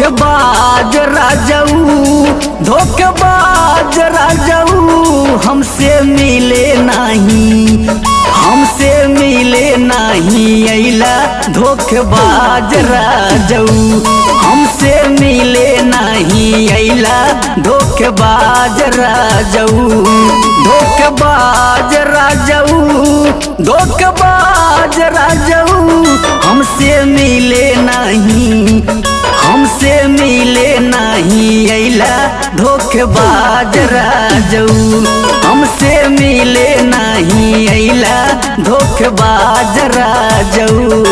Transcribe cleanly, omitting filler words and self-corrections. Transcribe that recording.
धोखेबाज राजाऊ, धोखेबाज राजाऊ, हमसे मिले नहीं, हमसे मिले नहीं अइला धोखेबाज राजाऊ, हमसे मिले नहीं अइला धोखेबाज राजाऊ, धोखेबाज राजाऊ, धोखेबाज राजाऊ, हमसे मिले नहीं, हमसे मिले नहीं अइला धोखेबाज राजाऊ, हमसे मिले नहीं अइला धोखेबाज राजाऊ।